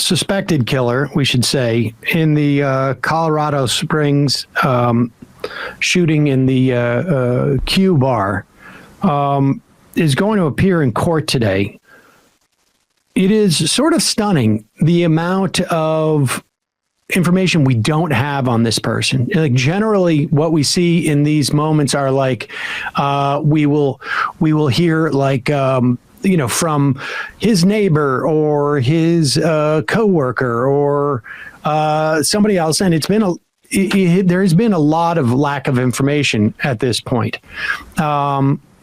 suspected killer, we should say, in the Colorado Springs shooting in the Q bar is going to appear in court today. It is sort of stunning the amount of information we don't have on this person. Like, generally what we see in these moments are like, we will hear like, from his neighbor or his coworker or somebody else. And it's been there has been a lot of lack of information at this point.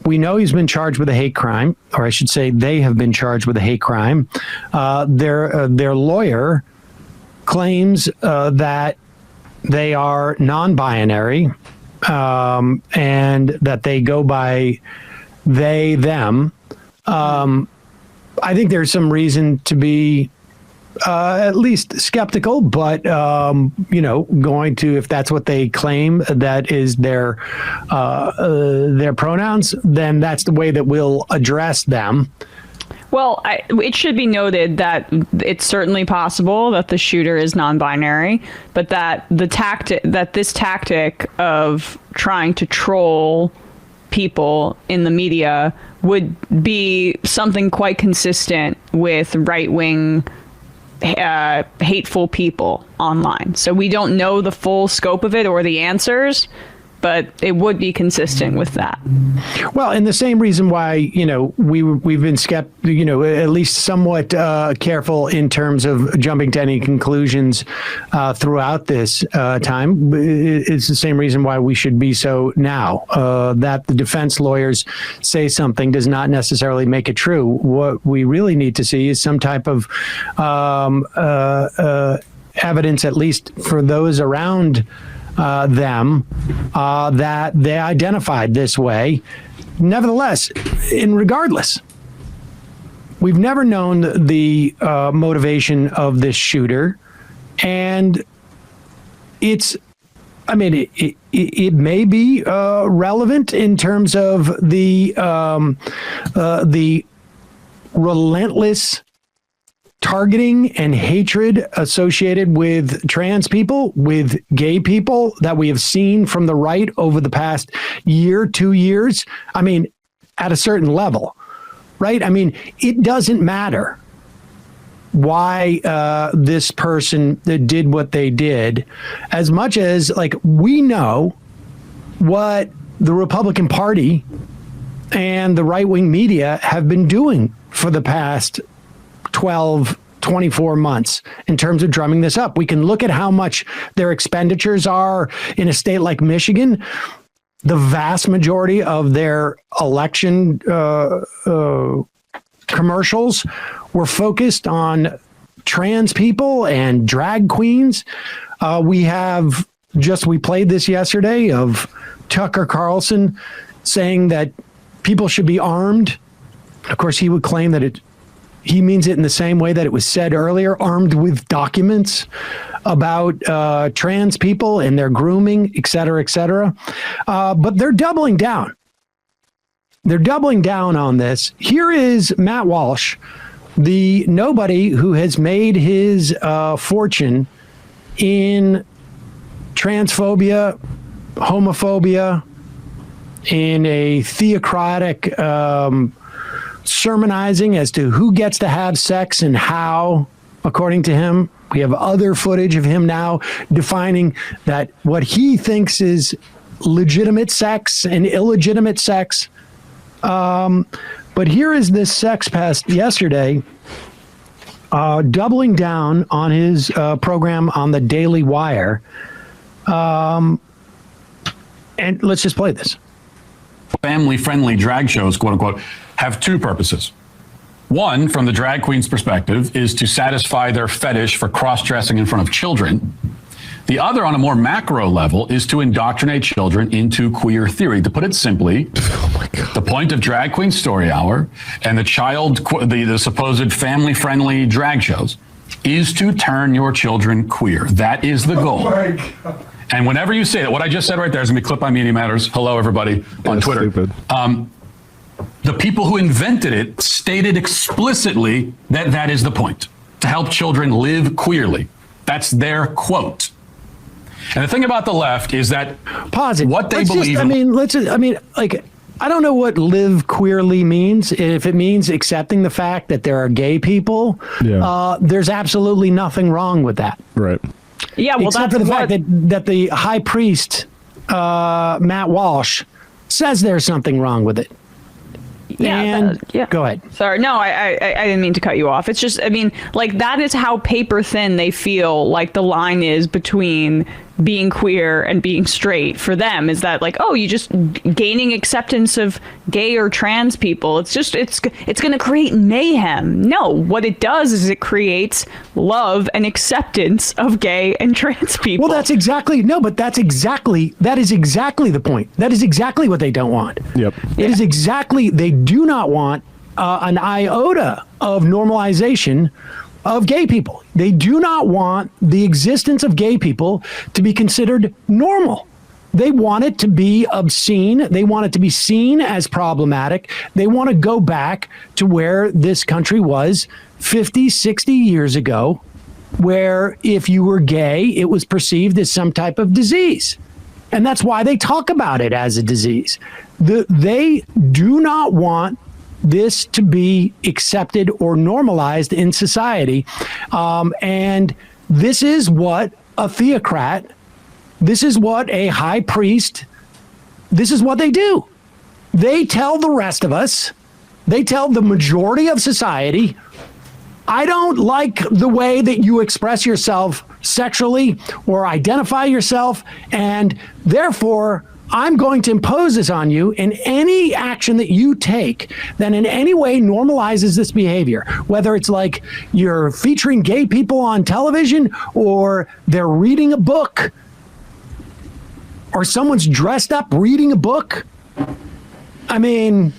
We know he's been charged with a hate crime, or I should say they have been charged with a hate crime. Their lawyer claims that they are non-binary and that they go by they, them. I think there's some reason to be at least skeptical, but going to, if that's what they claim that is their pronouns, then that's the way that we'll address them. Well, it should be noted that it's certainly possible that the shooter is non-binary, but that this tactic of trying to troll people in the media would be something quite consistent with right-wing hateful people online. So we don't know the full scope of it or the answers, but it would be consistent with that. Well, and the same reason why, we've been at least somewhat careful in terms of jumping to any conclusions throughout this time. It's the same reason why we should be so now. That the defense lawyers say something does not necessarily make it true. What we really need to see is some type of evidence, at least for those around them, that they identified this way. Nevertheless, regardless, we've never known the motivation of this shooter, and it may be relevant in terms of the relentless targeting and hatred associated with trans people, with gay people that we have seen from the right over the past year, 2 years. I mean, at a certain level, right? I mean, it doesn't matter why this person did what they did, as much as like we know what the Republican Party and the right-wing media have been doing for the past 12, 24 months in terms of drumming this up. We can look at how much their expenditures are in a state like Michigan. The vast majority of their election commercials were focused on trans people and drag queens. We played this yesterday of Tucker Carlson saying that people should be armed. Of course, he would claim that he means it in the same way that it was said earlier, armed with documents about trans people and their grooming, et cetera, et cetera. But they're doubling down. They're doubling down on this. Here is Matt Walsh, the nobody who has made his fortune in transphobia, homophobia, in a theocratic sermonizing as to who gets to have sex and how, according to him. We have other footage of him now defining that what he thinks is legitimate sex and illegitimate sex. But here is this sex pest yesterday doubling down on his program on the Daily Wire. And let's just play this. Family-friendly drag shows, quote unquote, have two purposes. One, from the drag queen's perspective, is to satisfy their fetish for cross-dressing in front of children. The other, on a more macro level, is to indoctrinate children into queer theory. To put it simply, the point of Drag Queen Story Hour and the supposed family-friendly drag shows is to turn your children queer. That is the goal. Oh my God. And whenever you say that, what I just said right there is going to be clipped on Media Matters. Hello, everybody, on Twitter. The people who invented it stated explicitly that that is the point. to help children live queerly. That's their quote. And the thing about the left is that Pause it. what they Let's believe like, I don't know what live queerly means. If it means accepting the fact that there are gay people, there's absolutely nothing wrong with that. Right. Yeah, well, Except that's for the what, fact that the high priest, Matt Walsh, says there's something wrong with it. And go ahead. Sorry, no, I didn't mean to cut you off. It's just, I mean, like, that is how paper thin they feel like the line is between being queer and being straight for them, is that like, oh, you just gaining acceptance of gay or trans people. It's just, it's going to create mayhem. No, what it does is it creates love and acceptance of gay and trans people. Well, that is exactly the point. That is exactly what they don't want. Yep. It is exactly, they do not want an iota of normalization of gay people. They do not want the existence of gay people to be considered normal. They want it to be obscene. They want it to be seen as problematic. They want to go back to where this country was 50, 60 years ago, where if you were gay, it was perceived as some type of disease. And that's why they talk about it as a disease. They do not want this to be accepted or normalized in society. And this is what a theocrat, this is what a high priest, this is what they do. They tell the rest of us, they tell the majority of society, I don't like the way that you express yourself sexually or identify yourself, and therefore I'm going to impose this on you, in any action that you take that in any way normalizes this behavior, whether it's like you're featuring gay people on television, or they're reading a book, or someone's dressed up reading a book. I mean,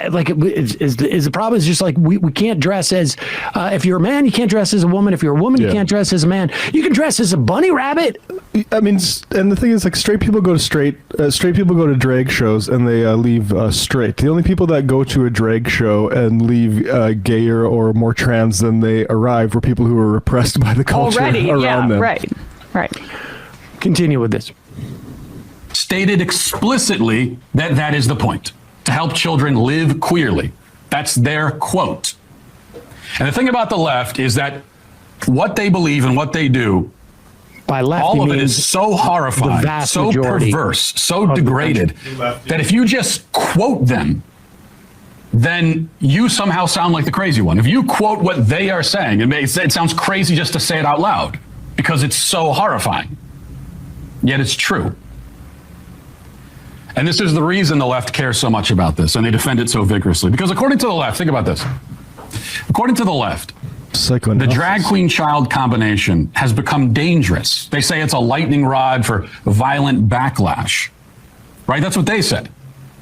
like, is the problem is just like we can't dress as if you're a man, you can't dress as a woman. If you're a woman, you can't dress as a man. You can dress as a bunny rabbit. I mean, and the thing is, like, straight people go to drag shows and they leave straight. The only people that go to a drag show and leave gayer or more trans than they arrived were people who were repressed by the culture around them. Right. Continue with this. stated explicitly that that is the point. To help children live queerly. That's their quote. And the thing about the left is that what they believe and what they do, by left, all of it is so horrifying, so perverse, so degraded, that if you just quote them, then you somehow sound like the crazy one. If you quote what they are saying, it sounds crazy just to say it out loud because it's so horrifying. Yet it's true. And this is the reason the left cares so much about this, and they defend it so vigorously. Because according to the left, think about this. According to the left, the drag queen child combination has become dangerous. They say it's a lightning rod for violent backlash. Right? That's what they said.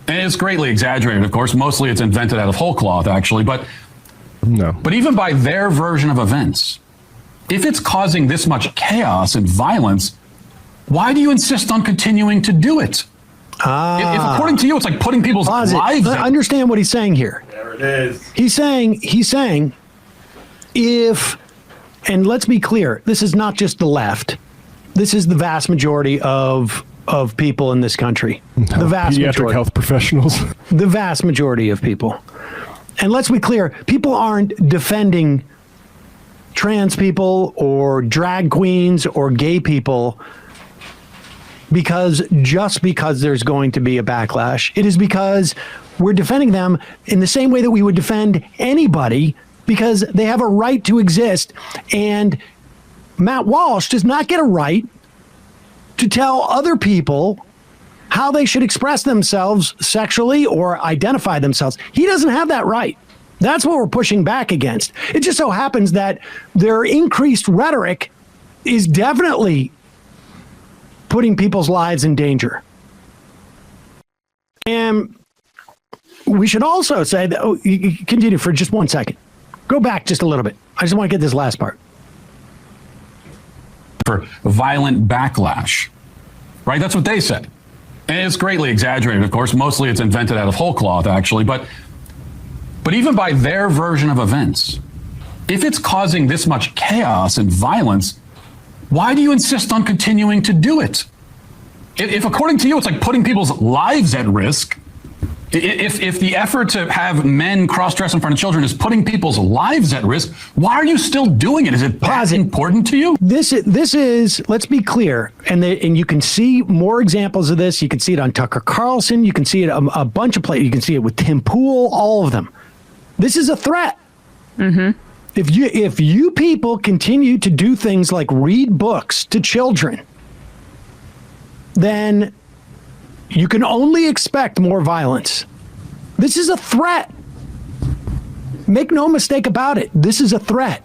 And it's greatly exaggerated, of course. Mostly it's invented out of whole cloth, actually. But even by their version of events, if it's causing this much chaos and violence, why do you insist on continuing to do it? If according to you, it's like putting people's lives in. Understand what he's saying here. There it is. He's saying if, and let's be clear, this is not just the left. This is the vast majority of people in this country. The vast majority. Health professionals. The vast majority of people. And let's be clear, people aren't defending trans people or drag queens or gay people because there's going to be a backlash. It is because we're defending them in the same way that we would defend anybody, because they have a right to exist. And Matt Walsh does not get a right to tell other people how they should express themselves sexually or identify themselves. He doesn't have that right. That's what we're pushing back against. It just so happens that their increased rhetoric is definitely putting people's lives in danger. And we should also say that, you continue for just 1 second. Go back just a little bit. I just want to get this last part. For violent backlash. Right? That's what they said. And it's greatly exaggerated, of course. Mostly it's invented out of whole cloth, actually. But But even by their version of events, if it's causing this much chaos and violence, why do you insist on continuing to do it? If according to you, it's like putting people's lives at risk, if the effort to have men cross-dress in front of children is putting people's lives at risk, why are you still doing it? Is it that important to you? This is, let's be clear, and you can see more examples of this. You can see it on Tucker Carlson. You can see it a bunch of places. You can see it with Tim Pool, all of them. This is a threat. Mm-hmm. If you people continue to do things like read books to children, then you can only expect more violence. This is a threat. Make no mistake about it. This is a threat.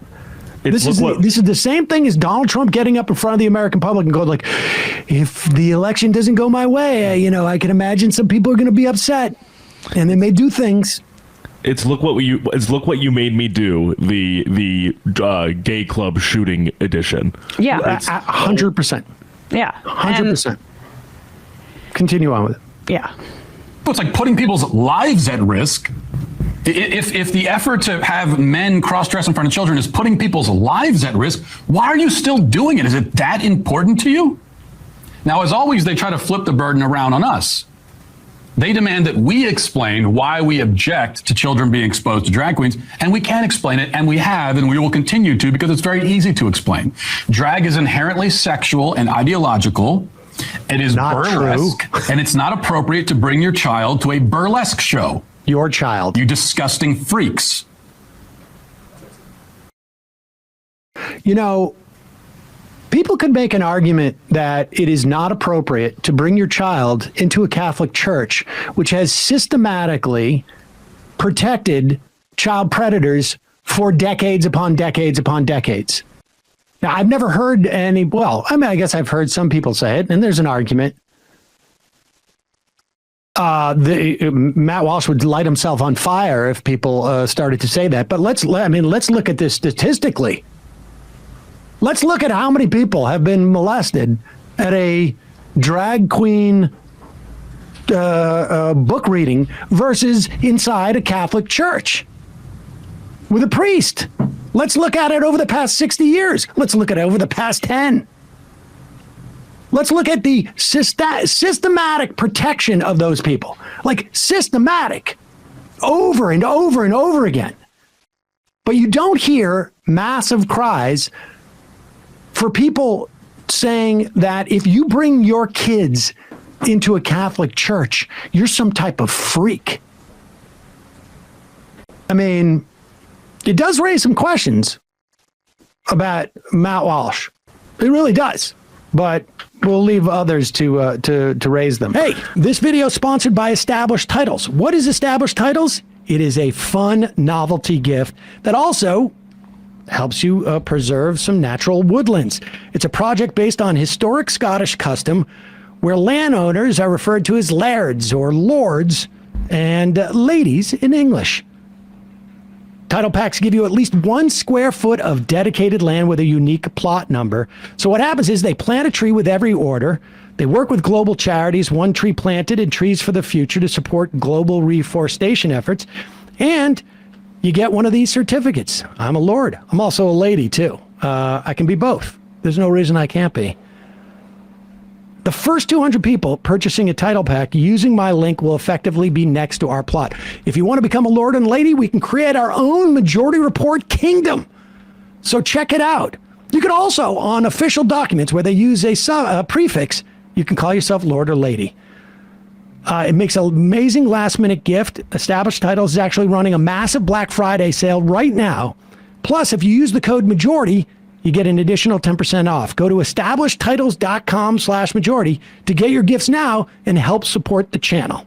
This is the same thing as Donald Trump getting up in front of the American public and going like, if the election doesn't go my way, I can imagine some people are going to be upset, and they may do things. It's look what you made me do. The gay club shooting edition. Yeah, 100%. Yeah, 100%. Continue on with it. Yeah. It's like putting people's lives at risk. If the effort to have men cross-dress in front of children is putting people's lives at risk, why are you still doing it? Is it that important to you? Now, as always, they try to flip the burden around on us. They demand that we explain why we object to children being exposed to drag queens, and we can explain it, and we have, and we will continue to, because it's very easy to explain. Drag is inherently sexual and ideological. It is not burlesque, true. And it's not appropriate to bring your child to a burlesque show. Your child. You disgusting freaks. People could make an argument that it is not appropriate to bring your child into a Catholic church, which has systematically protected child predators for decades upon decades upon decades. Now, I've never heard I guess I've heard some people say it, and there's an argument. Matt Walsh would light himself on fire if people started to say that. But let's look at this statistically. Let's look at how many people have been molested at a drag queen book reading versus inside a Catholic church with a priest. Let's look at it over the past 60 years. Let's look at it over the past 10. Let's look at the systematic protection of those people. Like systematic, over and over and over again. But you don't hear massive cries for people saying that if you bring your kids into a Catholic church, you're some type of freak. I mean, it does raise some questions about Matt Walsh. It really does. But we'll leave others to raise them. Hey, this video is sponsored by Established Titles. What is Established Titles? It is a fun novelty gift that also helps you preserve some natural woodlands. It's a project based on historic Scottish custom where landowners are referred to as lairds or lords and ladies in English. Title packs give you at least 1 square foot of dedicated land with a unique plot number. So what happens is they plant a tree with every order. They work with global charities, One Tree Planted and Trees for the Future, to support global reforestation efforts. And you get one of these certificates. I'm a lord. I'm also a lady, too. I can be both. There's no reason I can't be. The first 200 people purchasing a title pack using my link will effectively be next to our plot. If you want to become a lord and lady, we can create our own Majority Report kingdom. So check it out. You can also, on official documents where they use a prefix, you can call yourself lord or lady. It makes an amazing last-minute gift. Established Titles is actually running a massive Black Friday sale right now. Plus, if you use the code MAJORITY, you get an additional 10% off. Go to establishedtitles.com/majority to get your gifts now and help support the channel.